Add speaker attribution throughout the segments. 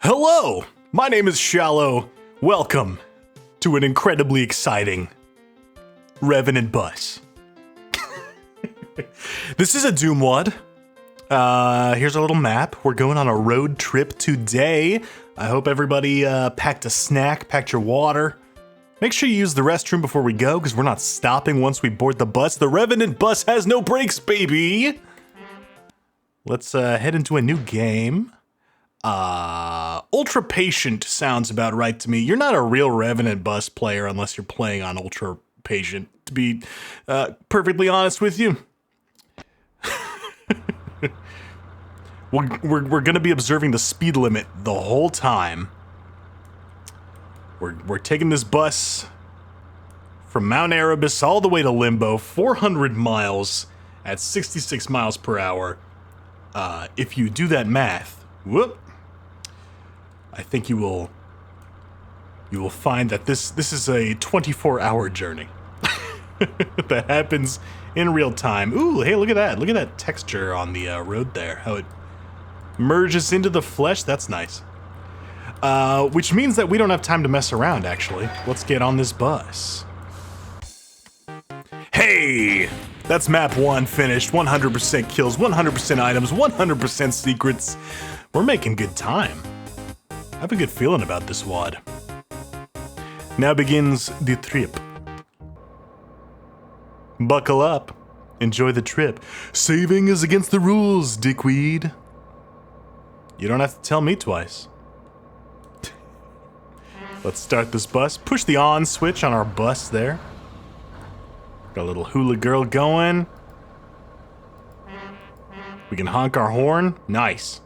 Speaker 1: Hello, my name is Shallow. Welcome to an incredibly exciting Revenant bus. This is a Doom WOD. Here's a little map. We're going on a road trip today. I hope everybody packed a snack, packed your water. Make sure you use the restroom before we go, because we're not stopping once we board the bus. The Revenant bus has no brakes, baby! Let's head into a new game. Ultra Patient sounds about right to me. You're not a real Revenant bus player unless you're playing on Ultra Patient, to be perfectly honest with you. We're gonna be observing the speed limit the whole time. We're taking this bus from Mount Erebus all the way to Limbo, 400 miles at 66 miles per hour. If you do that math, whoop, I think you will find that this is a 24-hour journey that happens in real time. Ooh, hey, look at that! Look at that texture on the road there. How it merges into the flesh. That's nice. Which means that we don't have time to mess around. Actually, let's get on this bus. Hey, that's map 1 finished. 100% kills, 100% items, 100% secrets. We're making good time. I have a good feeling about this WOD. Now begins the trip. Buckle up. Enjoy the trip. Saving is against the rules, dickweed. You don't have to tell me twice. Let's start this bus. Push the on switch on our bus there. Got a little hula girl going. We can honk our horn. Nice.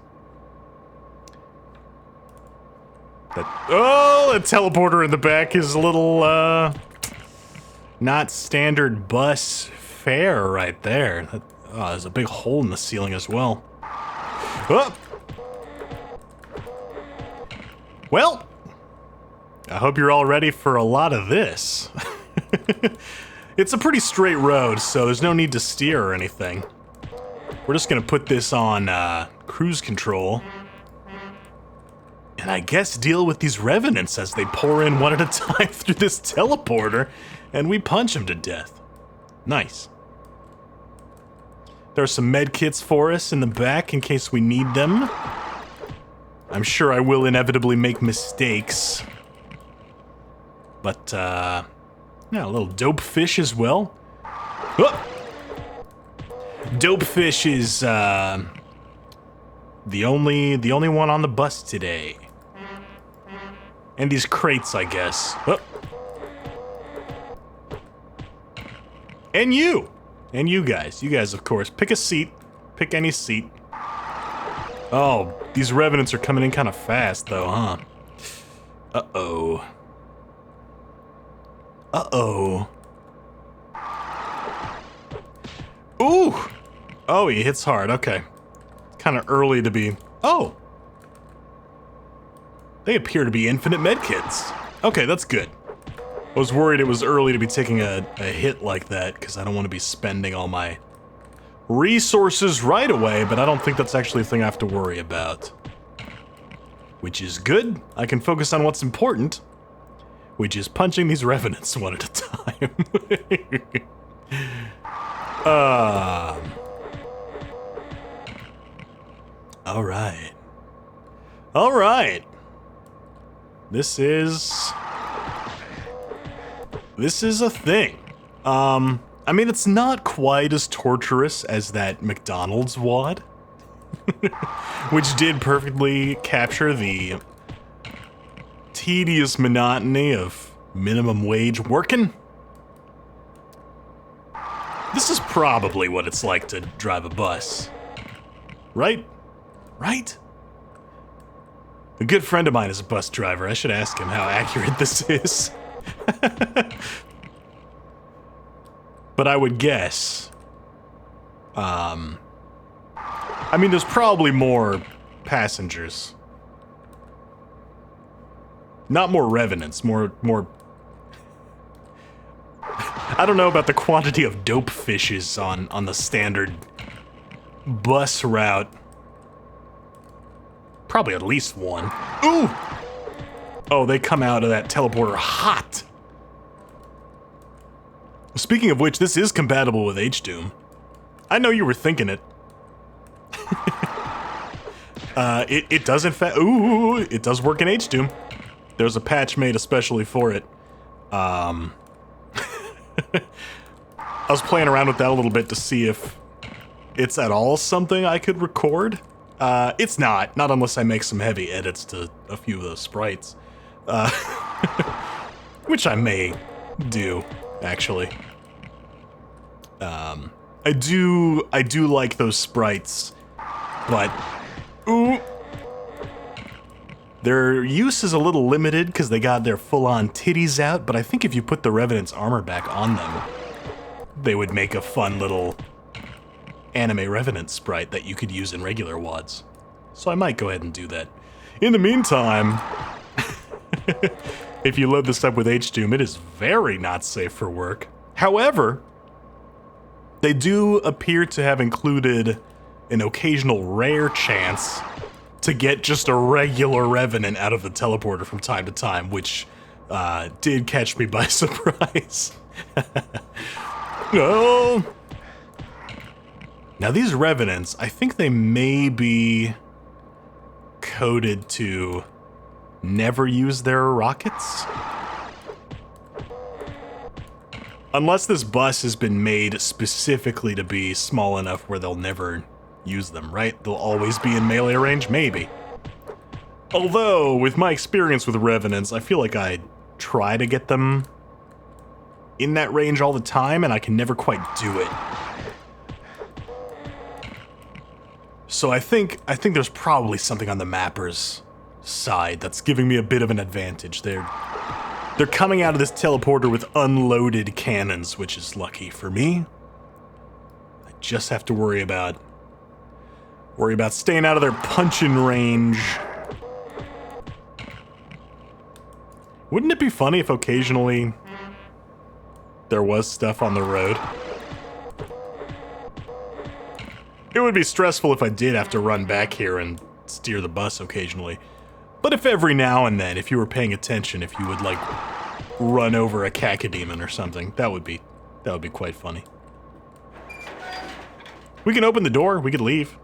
Speaker 1: That teleporter in the back is a little, not standard bus fare right there. There's a big hole in the ceiling as well. Oh! Well, I hope you're all ready for a lot of this. It's a pretty straight road, so there's no need to steer or anything. We're just gonna put this on cruise control. And I guess deal with these revenants as they pour in one at a time through this teleporter, and we punch them to death. Nice. There are some med kits for us in the back in case we need them. I'm sure I will inevitably make mistakes. But, yeah, a little dope fish as well. Oh! Dope fish is, the only one on the bus today. And these crates, I guess. Oh. And you! And you guys, of course. Pick a seat. Pick any seat. Oh, these revenants are coming in kind of fast, though, huh? Uh-oh. Uh-oh. Ooh! Oh, he hits hard, okay. Kind of early to be... Oh! They appear to be infinite medkits. Okay, that's good. I was worried it was early to be taking a hit like that, because I don't want to be spending all my resources right away, but I don't think that's actually a thing I have to worry about. Which is good. I can focus on what's important, which is punching these revenants one at a time. Alright. Alright. This is a thing. I mean, it's not quite as torturous as that McDonald's WOD, which did perfectly capture the tedious monotony of minimum wage working. This is probably what it's like to drive a bus. Right? Right? A good friend of mine is a bus driver. I should ask him how accurate this is. But I would guess. I mean, there's probably more passengers. Not more revenants, more... I don't know about the quantity of dope fishes on the standard bus route. probably at least one. Ooh! Oh, they come out of that teleporter hot. Speaking of which, this is compatible with H-Doom. I know you were thinking it. It does in fact, ooh, it does work in H-Doom. There's a patch made especially for it. I was playing around with that a little bit to see if it's at all something I could record. It's not unless I make some heavy edits to a few of those sprites. Which I may do, actually. I do like those sprites, but ooh, their use is a little limited because they got their full-on titties out, but I think if you put the Revenant's armor back on them, they would make a fun little anime Revenant sprite that you could use in regular WADs. So I might go ahead and do that. In the meantime, if you load this up with H-Doom, it is very not safe for work. However, they do appear to have included an occasional rare chance to get just a regular Revenant out of the teleporter from time to time, which did catch me by surprise. No. Now these Revenants, I think they may be coded to never use their rockets. Unless this bus has been made specifically to be small enough where they'll never use them, right? They'll always be in melee range, maybe. Although, with my experience with Revenants, I feel like I try to get them in that range all the time, and I can never quite do it. So I think there's probably something on the mappers' side that's giving me a bit of an advantage. They're coming out of this teleporter with unloaded cannons, which is lucky for me. I just have to worry about staying out of their punching range. Wouldn't it be funny if occasionally there was stuff on the road? It would be stressful if I did have to run back here and steer the bus occasionally. But if every now and then, if you were paying attention, if you would, like, run over a cacodemon or something, that would be quite funny. We can open the door, we could leave.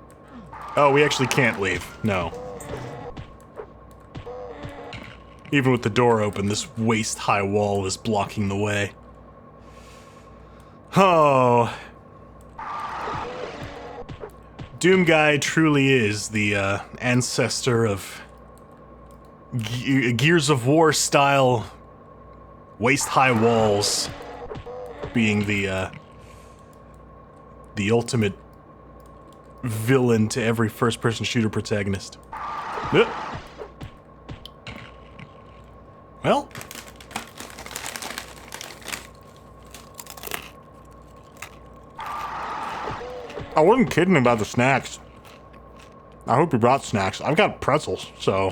Speaker 1: Oh, we actually can't leave, no. Even with the door open, this waist-high wall is blocking the way. Oh. Doom Guy truly is the ancestor of Gears of War style waist-high walls being the ultimate villain to every first-person shooter protagonist. Well, I wasn't kidding about the snacks. I hope you brought snacks. I've got pretzels, so,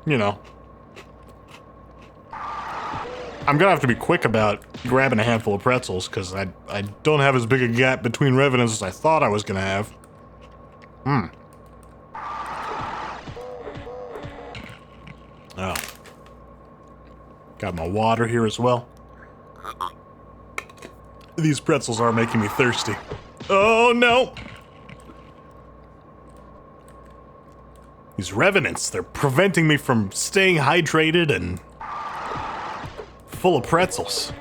Speaker 1: you know. I'm gonna have to be quick about grabbing a handful of pretzels, because I don't have as big a gap between Revenants as I thought I was gonna have. Oh. Got my water here as well. These pretzels are making me thirsty. Oh no! These Revenants, they're preventing me from staying hydrated and full of pretzels.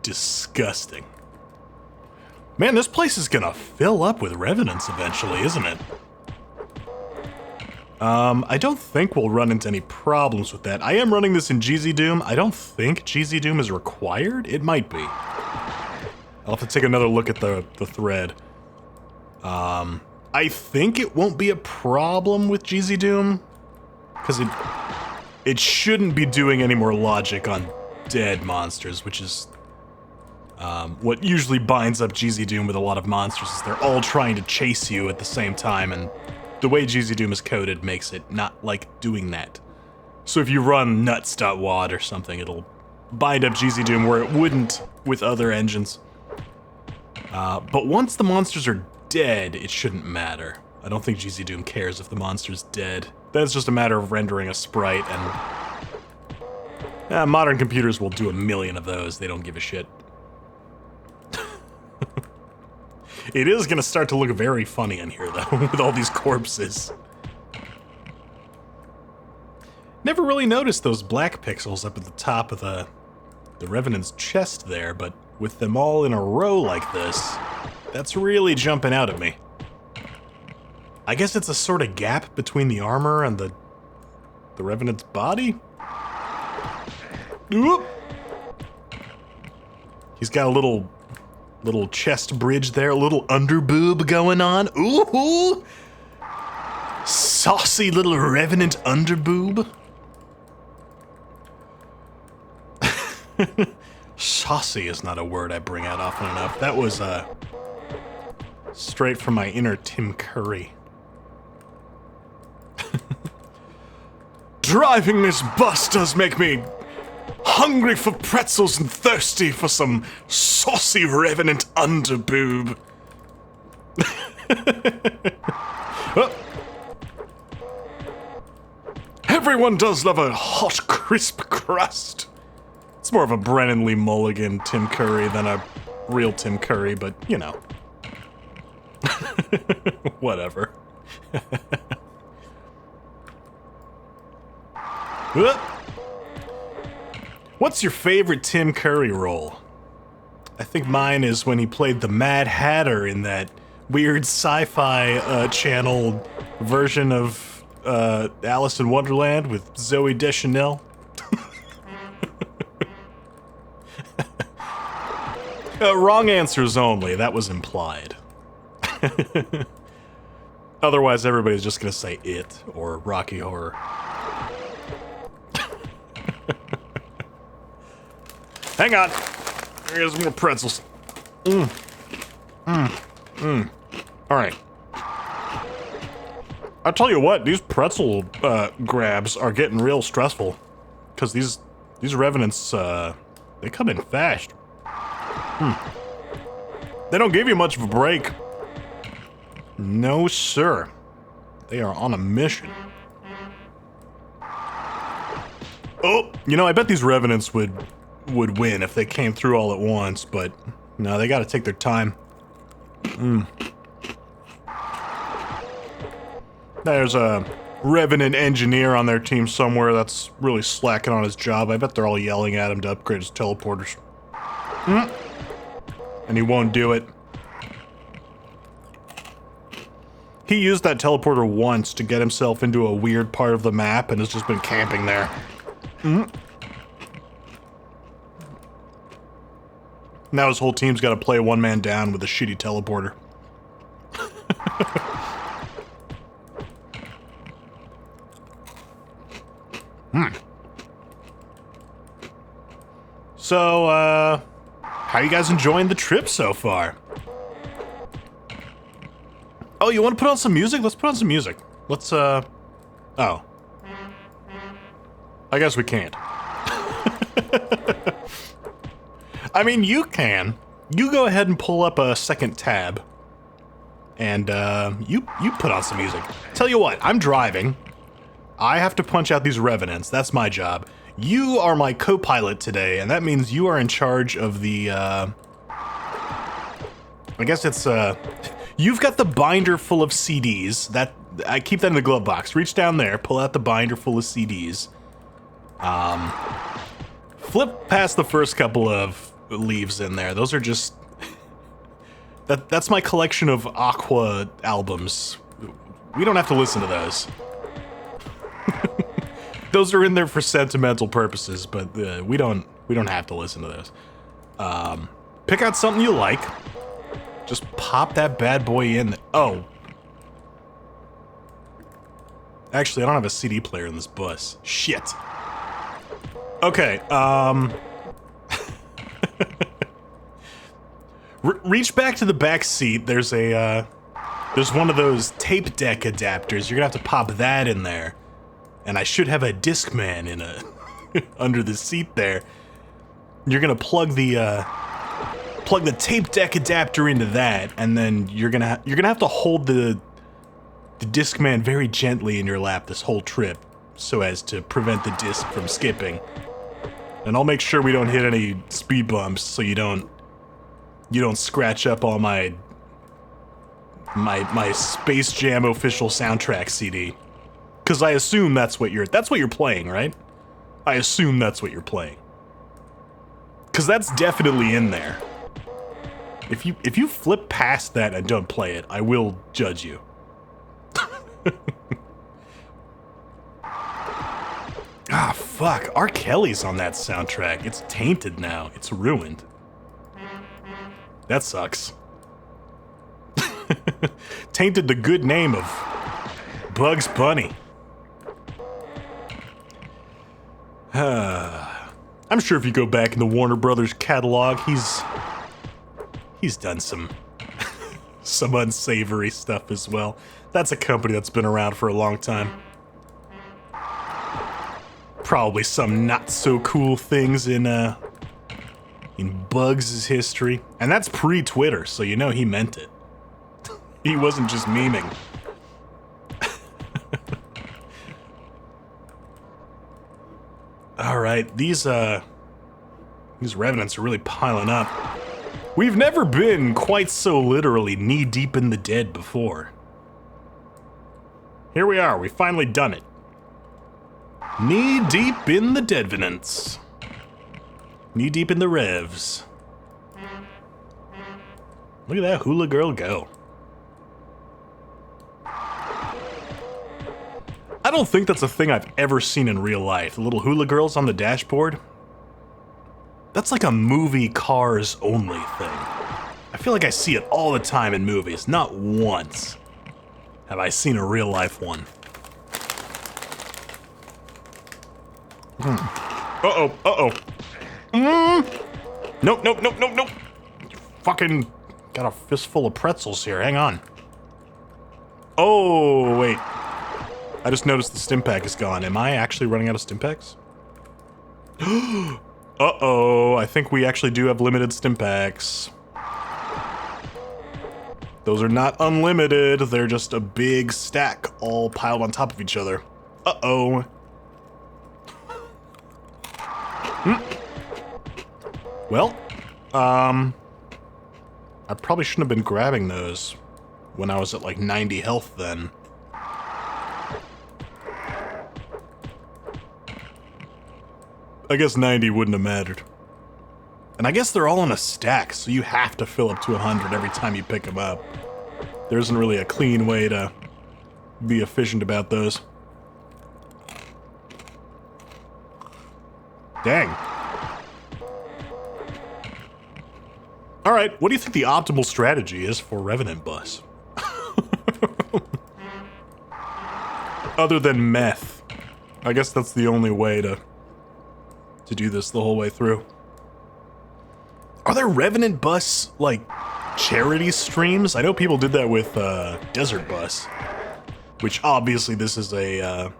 Speaker 1: Disgusting. Man, this place is gonna fill up with Revenants eventually, isn't it? I don't think we'll run into any problems with that. I am running this in GZ Doom. I don't think GZ Doom is required. It might be. I'll have to take another look at the thread. I think it won't be a problem with GZ Doom, because it shouldn't be doing any more logic on dead monsters, which is what usually binds up GZ Doom with a lot of monsters, is they're all trying to chase you at the same time, and the way GZ Doom is coded makes it not like doing that. So if you run nuts.wad or something, it'll bind up GZ Doom where it wouldn't with other engines. But once the monsters are dead, it shouldn't matter. I don't think GZ Doom cares if the monster's dead. Then it's just a matter of rendering a sprite, and modern computers will do a million of those. They don't give a shit. It is gonna start to look very funny in here, though, with all these corpses. Never really noticed those black pixels up at the top of the Revenant's chest there, but with them all in a row like this, that's really jumping out at me. I guess it's a sort of gap between the armor and the Revenant's body? Oop. He's got a little chest bridge there, a little underboob going on. Ooh! Saucy little Revenant underboob. Saucy is not a word I bring out often enough. That was straight from my inner Tim Curry. Driving this bus does make me hungry for pretzels and thirsty for some saucy Revenant underboob. Oh. Everyone does love a hot, crisp crust. It's more of a Brennan Lee Mulligan Tim Curry than a real Tim Curry, but, you know. Whatever. What's your favorite Tim Curry role? I think mine is when he played the Mad Hatter in that weird sci-fi channel version of Alice in Wonderland with Zooey Deschanel. Wrong answers only. That was implied. Otherwise, everybody's just gonna say It or Rocky Horror. Hang on. Here's more pretzels. All right. I'll tell you what, these pretzel grabs are getting real stressful. Because these Revenants, they come in fast. They don't give you much of a break. No, sir. They are on a mission. Oh, you know, I bet these Revenants would win if they came through all at once, but no, they gotta take their time. There's a Revenant engineer on their team somewhere that's really slacking on his job. I bet they're all yelling at him to upgrade his teleporters. And he won't do it. He used that teleporter once to get himself into a weird part of the map and has just been camping there. Now his whole team's got to play one man down with a shitty teleporter. So, how you guys enjoying the trip so far? Oh, you want to put on some music? Let's put on some music. Let's, oh. I guess we can't. I mean, you can. You go ahead and pull up a second tab. And, you put on some music. Tell you what, I'm driving. I have to punch out these Revenants. That's my job. You are my co-pilot today, and that means you are in charge of the, I guess it's, you've got the binder full of CDs. I keep that in the glove box. Reach down there, pull out the binder full of CDs. Flip past the first couple of leaves in there. Those are just... That's my collection of Aqua albums. We don't have to listen to those. Those are in there for sentimental purposes, but we don't have to listen to those. Pick out something you like. Just pop that bad boy in. Oh. Actually, I don't have a CD player in this bus. Shit. Okay, reach back to the back seat. There's one of those tape deck adapters. You're gonna have to pop that in there. And I should have a Discman in under the seat there. You're gonna plug the tape deck adapter into that, and then you're gonna have to hold the the Discman very gently in your lap this whole trip so as to prevent the disc from skipping. And I'll make sure we don't hit any speed bumps so you don't scratch up all my Space Jam official soundtrack CD. Cause I assume that's what you're playing, right? I assume that's what you're playing. Cause that's definitely in there. If you flip past that and don't play it, I will judge you. Ah, fuck. R. Kelly's on that soundtrack. It's tainted now. It's ruined. That sucks. Tainted the good name of Bugs Bunny. I'm sure if you go back in the Warner Brothers catalog, he's done some unsavory stuff as well. That's a company that's been around for a long time. Probably some not so cool things in Bugs' history. And that's pre-Twitter, so you know he meant it. He wasn't just memeing. Alright, these Revenants are really piling up. We've never been quite so literally knee-deep in the dead before. Here we are, we've finally done it. Knee-deep in the Deadvenants. Knee-deep in the revs. Look at that hula girl go. I don't think that's a thing I've ever seen in real life. The little hula girls on the dashboard. That's like a movie Cars only thing. I feel like I see it all the time in movies. Not once have I seen a real life one. Nope. Fucking got a fistful of pretzels here. Hang on. Oh, wait. I just noticed the stim pack is gone. Am I actually running out of stim packs? Uh-oh, I think we actually do have limited stim packs. Those are not unlimited, they're just a big stack all piled on top of each other. Uh-oh. Well, I probably shouldn't have been grabbing those when I was at like 90 health then. I guess 90 wouldn't have mattered. And I guess they're all in a stack, so you have to fill up to 100 every time you pick them up. There isn't really a clean way to be efficient about those. Dang. Alright, what do you think the optimal strategy is for Revenant Bus? Other than meth. I guess that's the only way to do this the whole way through. Are there Revenant Bus, like, charity streams? I know people did that with Desert Bus, which obviously this is a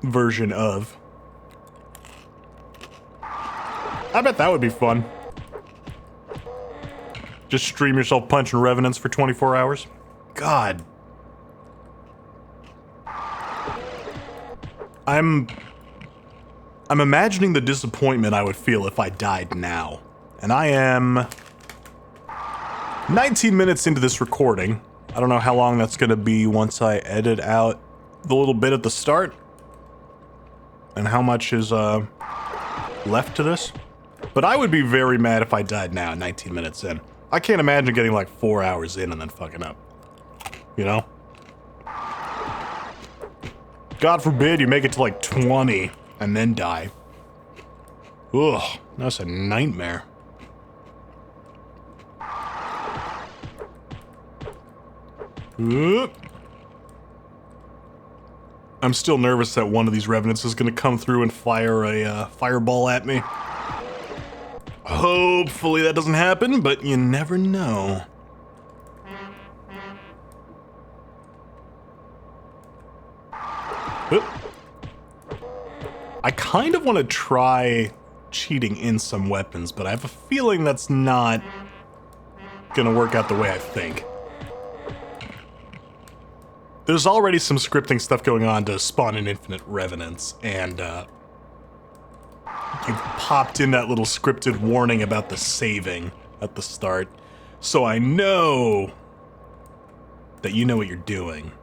Speaker 1: version of. I bet that would be fun. Just stream yourself punching Revenants for 24 hours. God. I'm imagining the disappointment I would feel if I died now. And I am 19 minutes into this recording. I don't know how long that's gonna be once I edit out the little bit at the start. And how much is left to this. But I would be very mad if I died now, 19 minutes in. I can't imagine getting like 4 hours in and then fucking up. You know? God forbid you make it to like 20 and then die. Ugh, that's a nightmare. Oop. I'm still nervous that one of these Revenants is gonna come through and fire a fireball at me. Hopefully that doesn't happen, but you never know. Oop. I kind of want to try cheating in some weapons, but I have a feeling that's not gonna work out the way I think. there's already some scripting stuff going on to spawn in infinite revenants, and you popped in that little scripted warning about the saving at the start, so I know that you know what you're doing.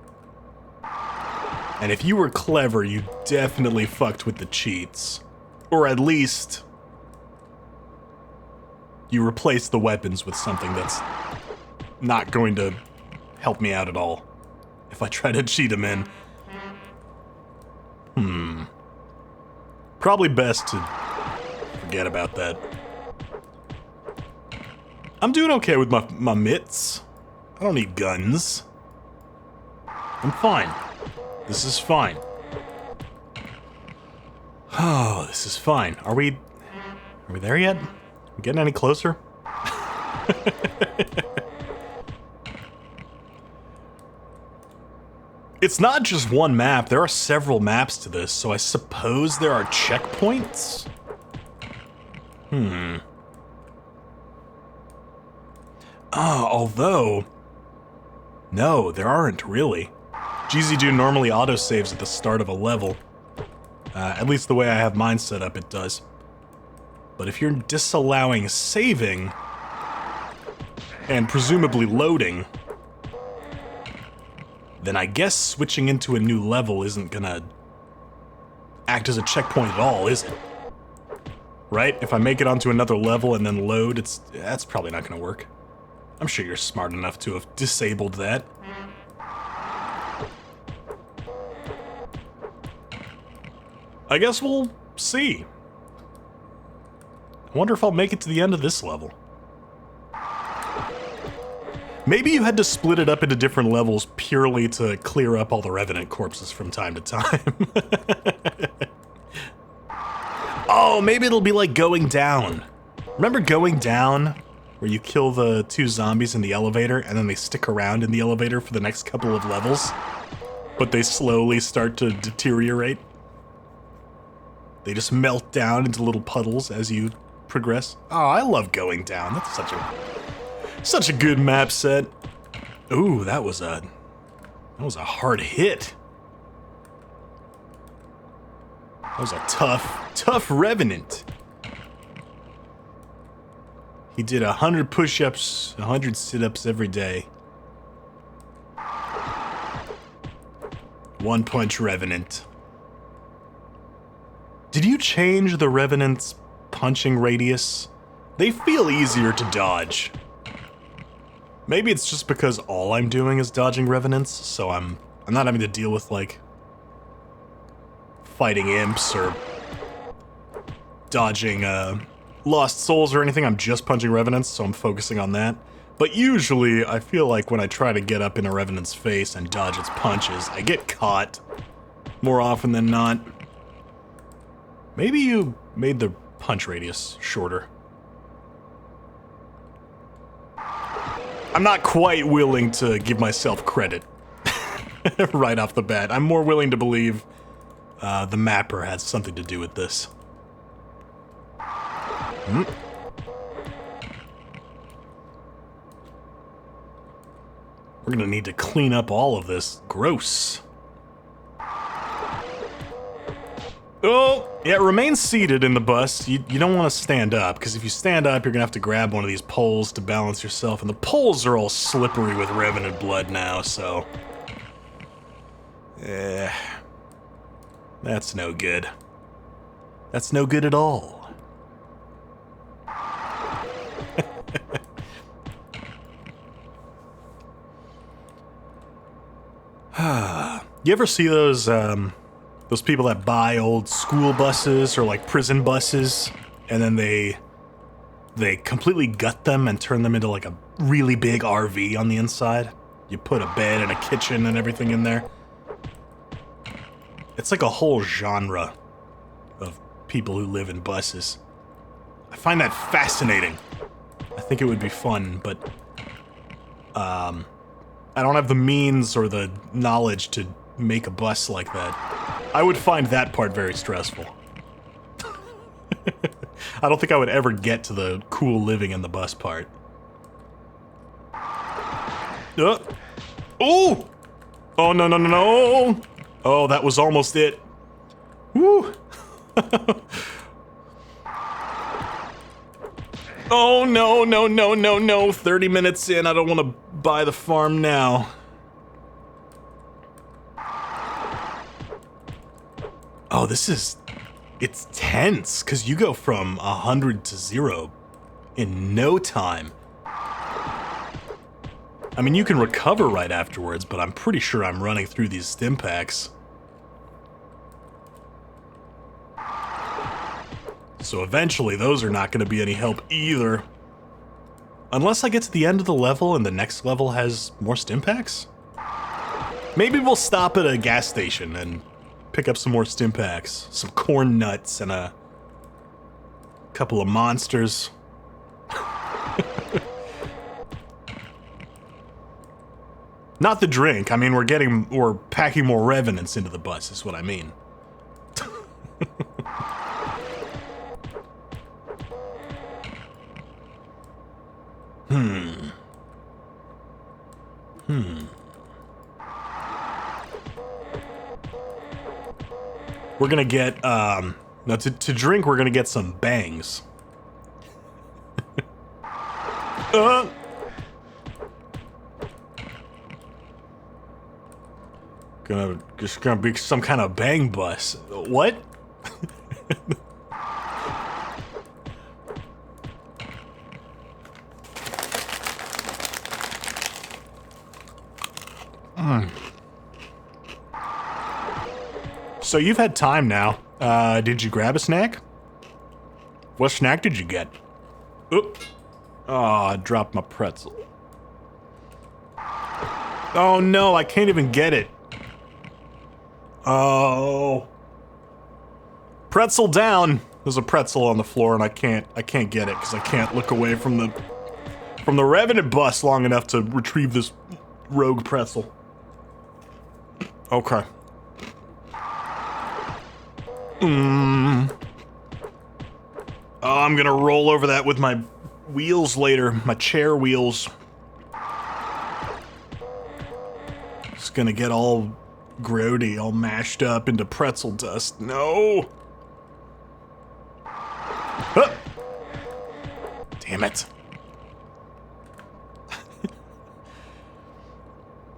Speaker 1: And if you were clever, you definitely fucked with the cheats. Or at least, you replaced the weapons with something that's not going to help me out at all if I try to cheat them in. Probably best to forget about that. I'm doing okay with my mitts. I don't need guns. I'm fine. This is fine. Oh, this is fine. Are we there yet? We getting any closer? It's not just one map. There are several maps to this, so I suppose there are checkpoints? Although... No, there aren't really. GZDo normally autosaves at the start of a level. At least the way I have mine set up, it does. But if you're disallowing saving, and presumably loading, then I guess switching into a new level isn't gonna act as a checkpoint at all, is it? Right? If I make it onto another level and then load, that's probably not gonna work. I'm sure you're smart enough to have disabled that. I guess we'll see. I wonder if I'll make it to the end of this level. Maybe you had to split it up into different levels purely to clear up all the Revenant corpses from time to time. Oh, maybe it'll be like Going Down. Remember Going Down? Where you kill the two zombies in the elevator and then they stick around in the elevator for the next couple of levels? But they slowly start to deteriorate? They just melt down into little puddles as you progress. Oh, I love Going Down. That's such a good map set. Ooh, that was a hard hit. That was a tough Revenant. He did 100 push-ups, 100 sit-ups every day. One punch Revenant. Did you change the Revenant's punching radius? They feel easier to dodge. Maybe it's just because all I'm doing is dodging Revenants, so I'm not having to deal with, like, fighting imps or dodging, Lost Souls or anything. I'm just punching Revenants, so I'm focusing on that. But usually, I feel like when I try to get up in a Revenant's face and dodge its punches, I get caught more often than not. Maybe you made the punch radius shorter. I'm not quite willing to give myself credit right off the bat. I'm more willing to believe the mapper has something to do with this. We're gonna need to clean up all of this. Gross. Oh, yeah, remain seated in the bus. You don't want to stand up, because if you stand up, you're gonna have to grab one of these poles to balance yourself, and the poles are all slippery with Revenant blood now, so... that's no good. That's no good at all. You ever see those people that buy old school buses or like prison buses, and then they completely gut them and turn them into like a really big RV on the inside? You put a bed and a kitchen and everything in there. It's like a whole genre of people who live in buses. I find that fascinating. I think it would be fun, but I don't have the means or the knowledge to make a bus like that. I would find that part very stressful. I don't think I would ever get to the cool living in the bus part. Oh! Oh, no, no, no, no. Oh, that was almost it. Woo. Oh, no, no, no, no, no. 30 minutes in, I don't want to buy the farm now. Oh, it's tense, because you go from 100 to 0 in no time. I mean, you can recover right afterwards, but I'm pretty sure I'm running through these stim packs. So eventually, those are not going to be any help either. Unless I get to the end of the level and the next level has more stim packs? Maybe we'll stop at a gas station and pick up some more stim packs. Some corn nuts and a couple of monsters. Not the drink. I mean, we're packing more revenants into the bus, is what I mean. We're gonna get, now to drink, we're gonna get some bangs. Just gonna be some kind of bang bus. What? So you've had time now. Did you grab a snack? What snack did you get? Oop. Oh, I dropped my pretzel. Oh no, I can't even get it. Oh. Pretzel down. There's a pretzel on the floor and I can't get it because I can't look away from the Revenant bus long enough to retrieve this rogue pretzel. Okay. Oh, I'm gonna roll over that with my wheels later, my chair wheels. It's gonna get all grody, all mashed up into pretzel dust. No! Ah! Damn it.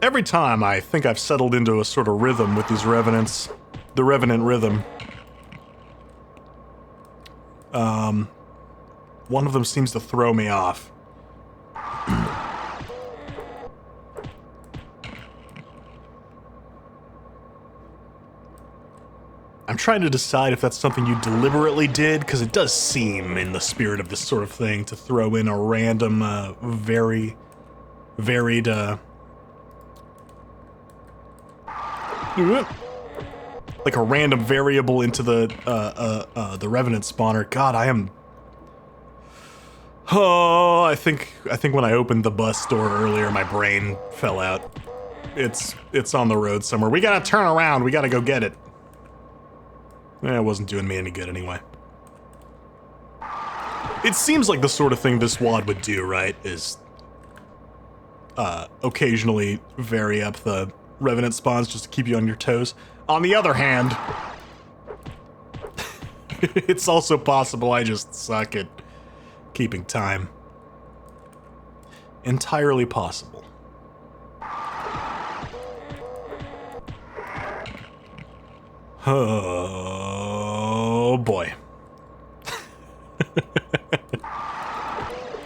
Speaker 1: Every time I think I've settled into a sort of rhythm with these Revenants, the Revenant rhythm. One of them seems to throw me off. I'm trying to decide if that's something you deliberately did, because it does seem in the spirit of this sort of thing to throw in a random, very varied, like a random variable into the Revenant spawner. God, I am... Oh, I think when I opened the bus door earlier, my brain fell out. It's on the road somewhere. We gotta turn around. We gotta go get it. It wasn't doing me any good anyway. It seems like the sort of thing this WAD would do, right? Is occasionally vary up the Revenant spawns just to keep you on your toes. On the other hand, it's also possible I just suck at keeping time. Entirely possible. Oh boy.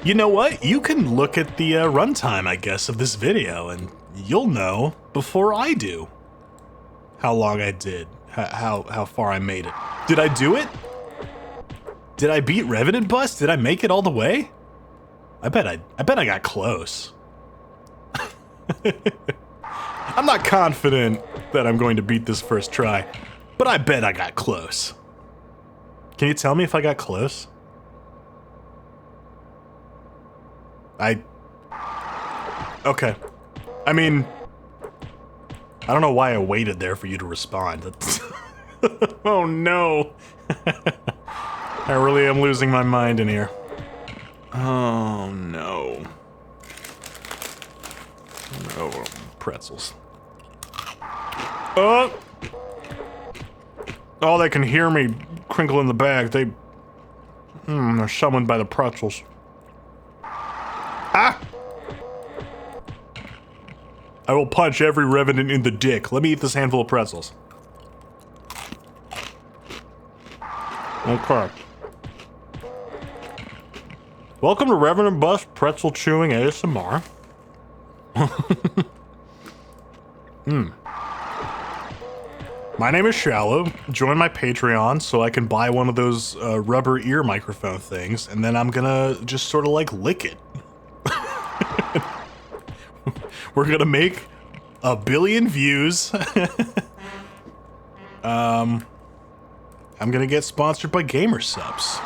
Speaker 1: You know what? You can look at the runtime, I guess, of this video, and you'll know before I do how long I did, how far I made it. Did I do it? Did I beat Revenant Bus? Did I make it all the way? I bet I got close. I'm not confident that I'm going to beat this first try, but I bet I got close. Can you tell me if I got close? Okay. I mean, I don't know why I waited there for you to respond. Oh no. I really am losing my mind in here. Oh no. No, pretzels. Oh, they can hear me crinkle in the bag. They're summoned by the pretzels. Ah! I will punch every Revenant in the dick. Let me eat this handful of pretzels. Okay. Welcome to Revenant Bus Pretzel Chewing ASMR. My name is Shallow. Join my Patreon so I can buy one of those rubber ear microphone things, and then I'm gonna just sort of like lick it. We're gonna make 1 billion views. I'm gonna get sponsored by Gamer Subs.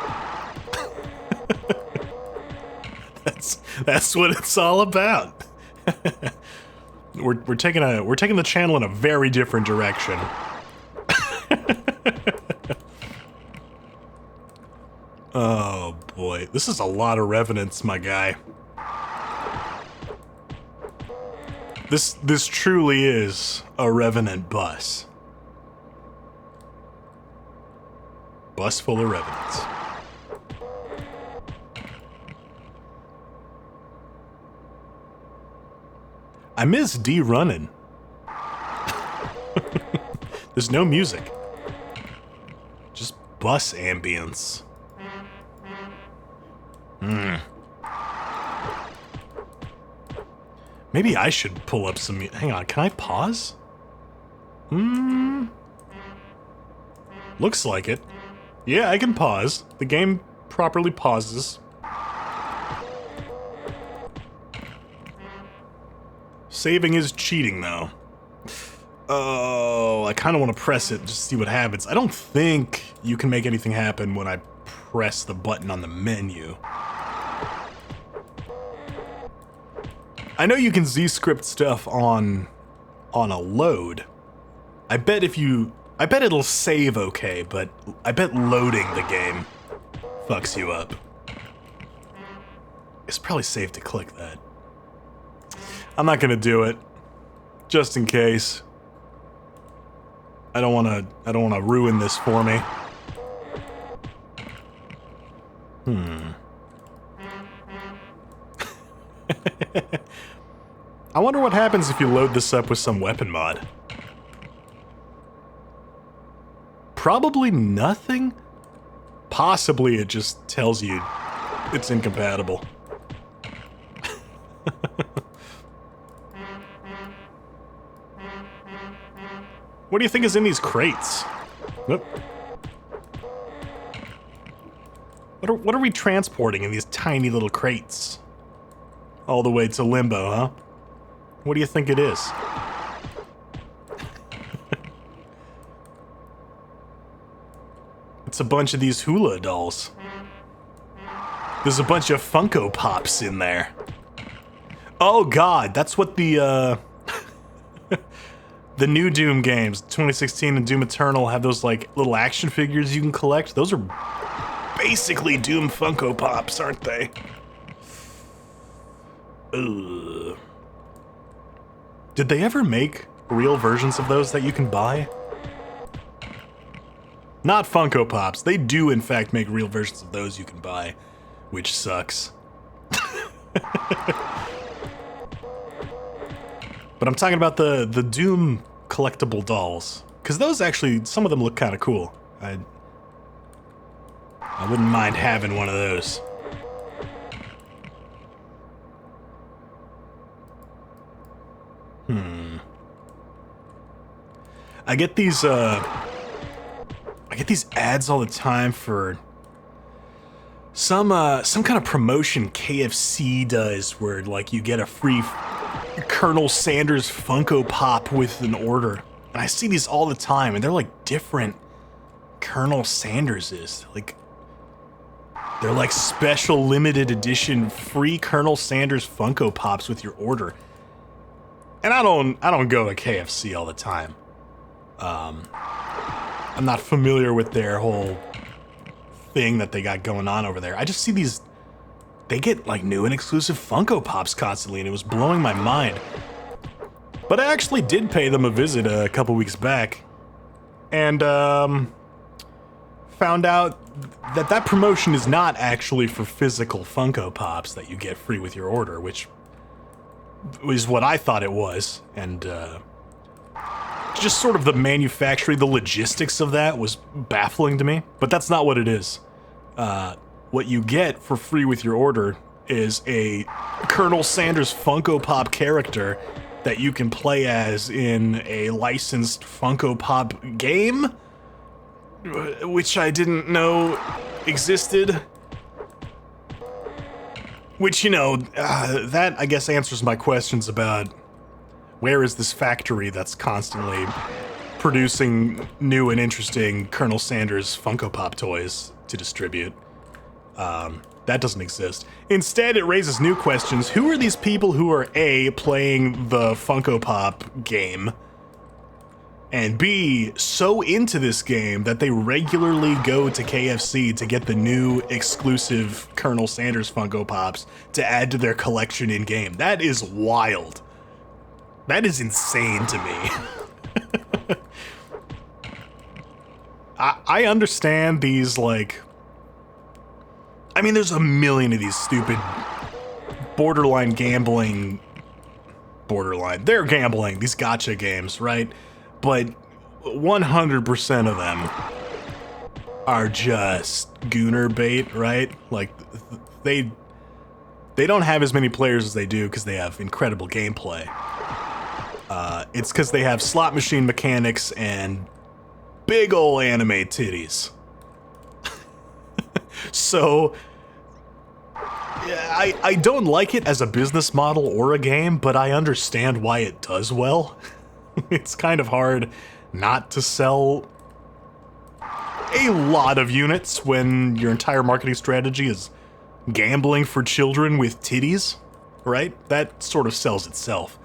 Speaker 1: That's what it's all about. We're taking the channel in a very different direction. Oh boy, this is a lot of Revenants, my guy. This truly is a Revenant bus. Bus full of Revenants. I miss D running. There's no music. Just bus ambience. Maybe I should pull up some... Hang on, can I pause? Looks like it. Yeah, I can pause. The game properly pauses. Saving is cheating, though. Oh, I kind of want to press it just to see what happens. I don't think you can make anything happen when I press the button on the menu. I know you can Z-script stuff on a load. I bet it'll save okay, but I bet loading the game fucks you up. It's probably safe to click that. I'm not gonna do it, just in case. I don't wanna ruin this for me. I wonder what happens if you load this up with some weapon mod. Probably nothing? Possibly it just tells you it's incompatible. What do you think is in these crates? Nope. What are we transporting in these tiny little crates? All the way to Limbo, huh? What do you think it is? It's a bunch of these hula dolls. There's a bunch of Funko Pops in there. Oh god, that's what the the new Doom games, 2016 and Doom Eternal, have those like little action figures you can collect. Those are basically Doom Funko Pops, aren't they? Ugh. Did they ever make real versions of those that you can buy? Not Funko Pops. They do, in fact, make real versions of those you can buy, which sucks. But I'm talking about the Doom collectible dolls, because those actually, some of them look kind of cool. I wouldn't mind having one of those. I get these ads all the time for some kind of promotion KFC does, where like you get a free Colonel Sanders Funko Pop with an order. And I see these all the time, and they're like different Colonel Sanderses. Like, they're like special limited edition free Colonel Sanders Funko Pops with your order. And I don't go to KFC all the time. I'm not familiar with their whole thing that they got going on over there. I just see these, they get like new and exclusive Funko Pops constantly, and it was blowing my mind. But I actually did pay them a visit a couple weeks back, and found out that that promotion is not actually for physical Funko Pops that you get free with your order, which is what I thought it was, and just sort of the manufacturing, the logistics of that was baffling to me, but that's not what it is. What you get for free with your order is a Colonel Sanders Funko Pop character that you can play as in a licensed Funko Pop game, which I didn't know existed. Which, you know, that I guess answers my questions about where is this factory that's constantly producing new and interesting Colonel Sanders Funko Pop toys to distribute. That doesn't exist. Instead, it raises new questions. Who are these people who are A, playing the Funko Pop game, and B, so into this game that they regularly go to KFC to get the new exclusive Colonel Sanders Funko Pops to add to their collection in-game? That is wild. That is insane to me. I understand these, like... I mean, there's a million of these stupid borderline gambling... They're gambling, these gacha games, right? But 100% of them are just gooner bait, right? Like, they don't have as many players as they do because they have incredible gameplay. It's because they have slot machine mechanics and big ol' anime titties. So, yeah, I don't like it as a business model or a game, but I understand why it does well. It's kind of hard not to sell a lot of units when your entire marketing strategy is gambling for children with titties, right? That sort of sells itself.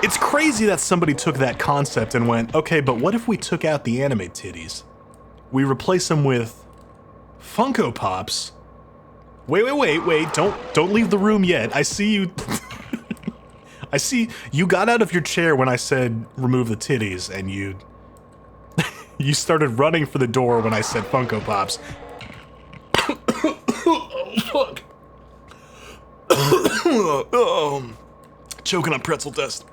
Speaker 1: It's crazy that somebody took that concept and went, okay, but what if we took out the anime titties? We replace them with Funko Pops. Wait, don't leave the room yet. I see you... I see you got out of your chair when I said remove the titties, and you you started running for the door when I said Funko Pops. Oh, fuck. Oh, choking on pretzel dust.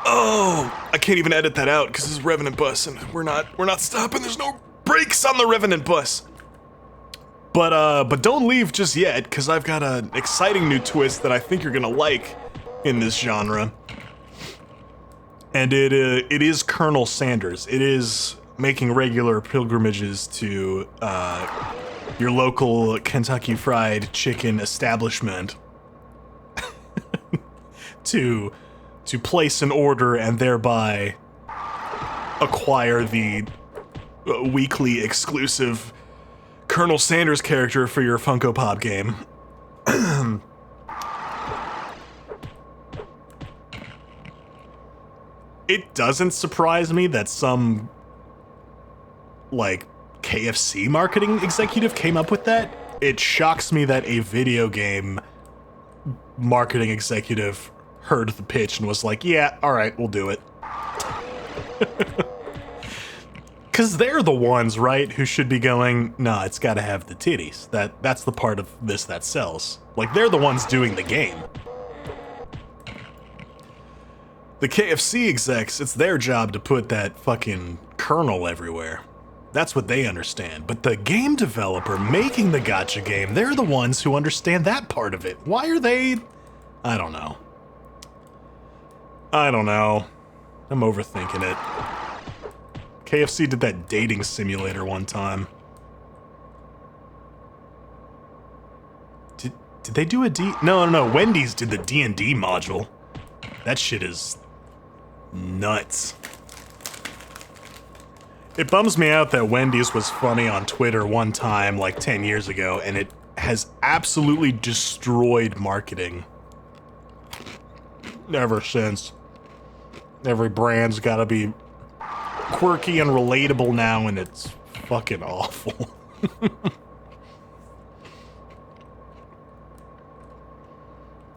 Speaker 1: Oh, I can't even edit that out because this is Revenant bus, and we're not stopping. There's no brakes on the Revenant bus. But don't leave just yet, because I've got an exciting new twist that I think you're gonna like in this genre. And it is Colonel Sanders. It is making regular pilgrimages to your local Kentucky Fried Chicken establishment to place an order and thereby acquire the weekly exclusive Colonel Sanders character for your Funko Pop game. It doesn't surprise me that some, like, KFC marketing executive came up with that. It shocks me that a video game marketing executive heard the pitch and was like, yeah, alright, we'll do it. Because they're the ones, right, who should be going, nah, it's gotta have the titties. That's the part of this that sells. Like, they're the ones doing the game. The KFC execs, it's their job to put that fucking kernel everywhere. That's what they understand. But the game developer making the gacha game, they're the ones who understand that part of it. Why are they... I don't know. I'm overthinking it. KFC did that dating simulator one time. Did they do a D? No. Wendy's did the D&D module. That shit is nuts. It bums me out that Wendy's was funny on Twitter one time, like 10 years ago, and it has absolutely destroyed marketing ever since. Every brand's gotta be quirky and relatable now, and it's fucking awful.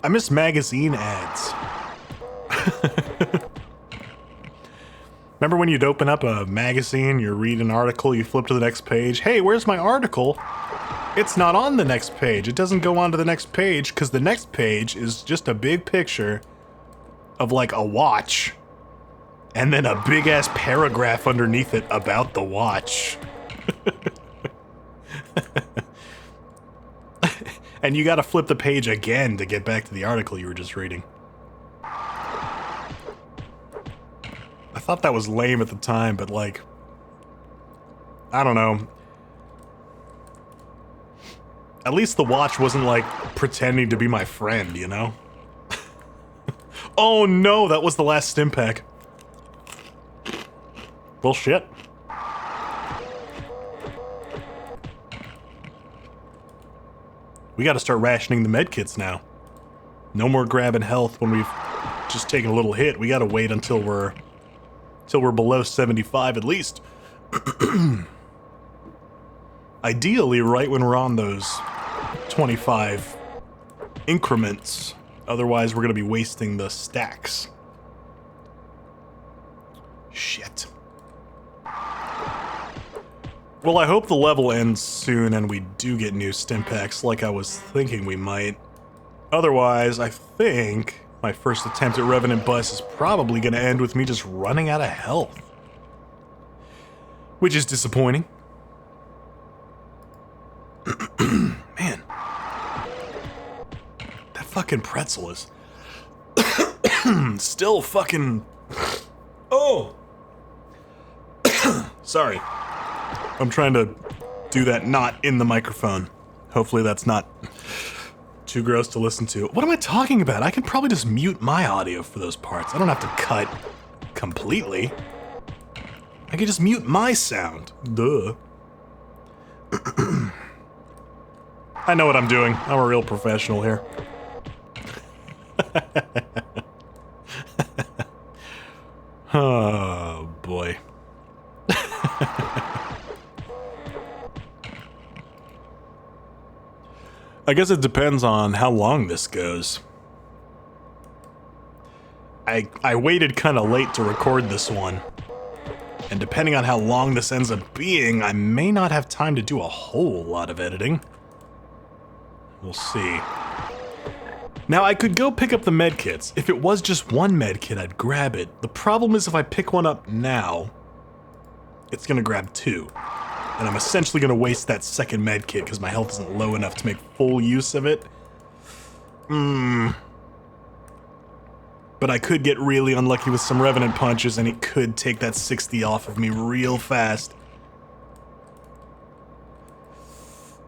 Speaker 1: I miss magazine ads. Remember when you'd open up a magazine, you read an article, you flip to the next page, hey, where's my article? It's not on the next page. It doesn't go on to the next page because the next page is just a big picture of like a watch and then a big ass paragraph underneath it about the watch. And you gotta flip the page again to get back to the article you were just reading. I thought that was lame at the time, but like, I don't know. At least the watch wasn't like pretending to be my friend, you know? Oh no, that was the last stim pack. Well, shit. We gotta start rationing the medkits now. No more grabbing health when we've just taken a little hit. We gotta wait until we're below 75 at least. Ideally, right when we're on those 25 increments. Otherwise, we're gonna be wasting the stacks. Shit. Well, I hope the level ends soon and we do get new stim packs like I was thinking we might. Otherwise, I think my first attempt at Revenant Bus is probably gonna end with me just running out of health. Which is disappointing. Man. That fucking pretzel is still fucking... Oh! Sorry. I'm trying to do that not in the microphone. Hopefully that's not too gross to listen to. What am I talking about? I can probably just mute my audio for those parts. I don't have to cut completely. I can just mute my sound. Duh. I know what I'm doing. I'm a real professional here. Oh, boy. I guess it depends on how long this goes. I waited kind of late to record this one. And depending on how long this ends up being, I may not have time to do a whole lot of editing. We'll see. Now, I could go pick up the medkits. If it was just one medkit, I'd grab it. The problem is if I pick one up now, it's gonna grab two. And I'm essentially gonna waste that second medkit because my health isn't low enough to make full use of it. But I could get really unlucky with some Revenant punches and it could take that 60 off of me real fast.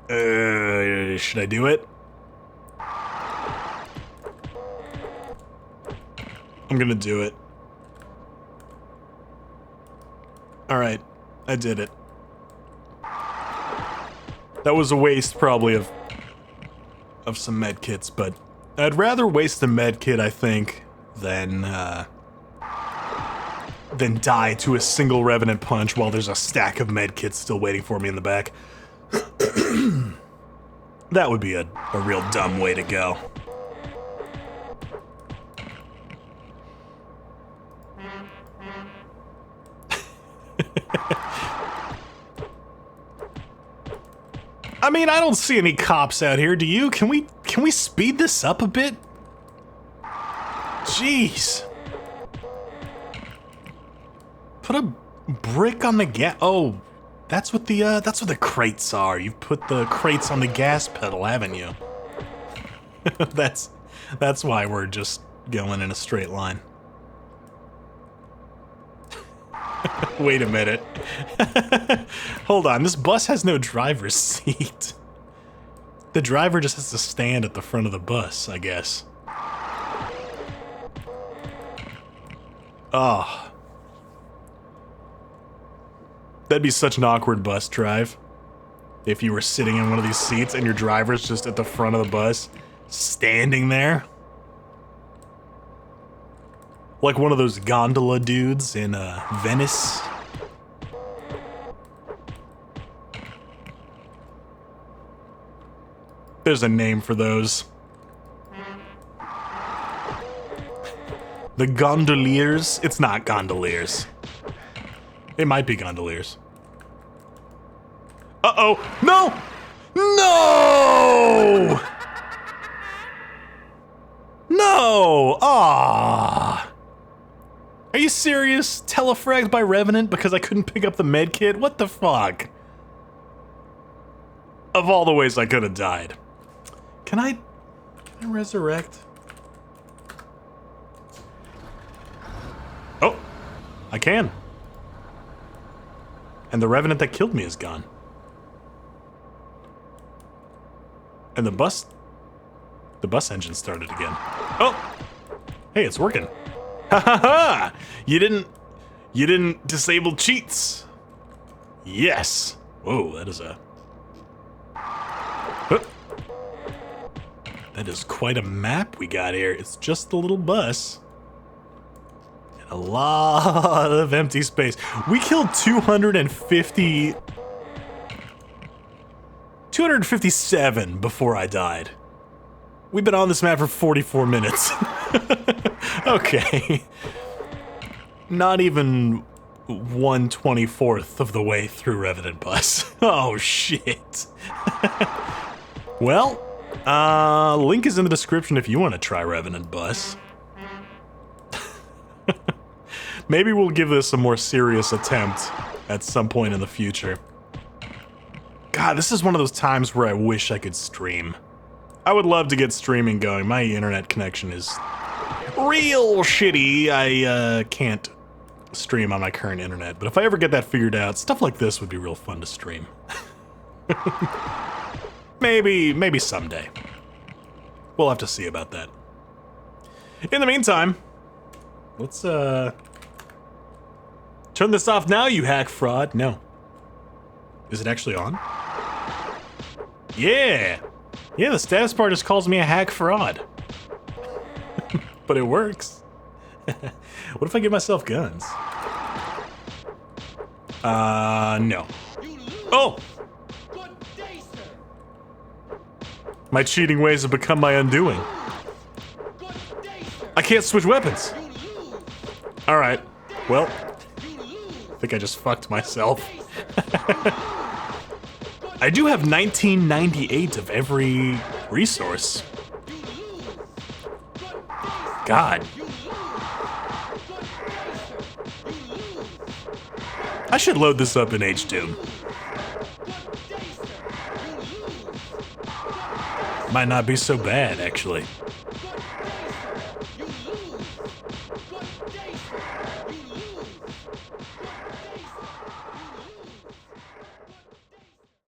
Speaker 1: Should I do it? I'm gonna do it. Alright, I did it. That was a waste, probably, of some medkits, but I'd rather waste a medkit, I think, than die to a single Revenant punch while there's a stack of medkits still waiting for me in the back. That would be a real dumb way to go. I mean, I don't see any cops out here, do you? Can we speed this up a bit? Jeez. Put a brick on the gas. Oh, that's what the crates are. You've put the crates on the gas pedal, haven't you? That's why we're just going in a straight line. Wait a minute. Hold on, this bus has no driver's seat. The driver just has to stand at the front of the bus, I guess. Oh. That'd be such an awkward bus drive. If you were sitting in one of these seats and your driver's just at the front of the bus, standing there. Like one of those gondola dudes in Venice. There's a name for those. The gondoliers. It's not gondoliers. It might be gondoliers. Uh-oh. No! No! No! Ah! Are you serious? Telefragged by Revenant because I couldn't pick up the med kit? What the fuck? Of all the ways I could have died. Can I resurrect? Oh, I can. And the Revenant that killed me is gone. And the bus engine started again. Oh, hey, it's working. Ha ha ha! You didn't disable cheats. Yes. Whoa, that is a. That is quite a map we got here. It's just a little bus. And a lot of empty space. We killed 257 before I died. We've been on this map for 44 minutes. Okay. Not even 1/24th of the way through Revenant Bus. Oh, shit. Well, link is in the description if you want to try Revenant Bus. Maybe we'll give this a more serious attempt at some point in the future. God, this is one of those times where I wish I could stream. I would love to get streaming going. My internet connection is real shitty. I can't stream on my current internet, but if I ever get that figured out, stuff like this would be real fun to stream. Maybe someday. We'll have to see about that. In the meantime, let's turn this off now, you hack fraud. No. Is it actually on? Yeah. Yeah, the status bar just calls me a hack fraud. But it works. What if I give myself guns? No. Oh! My cheating ways have become my undoing. I can't switch weapons. Alright. Well, I think I just fucked myself. I do have 1998 of every resource. God. I should load this up in H-Doom. Might not be so bad, actually.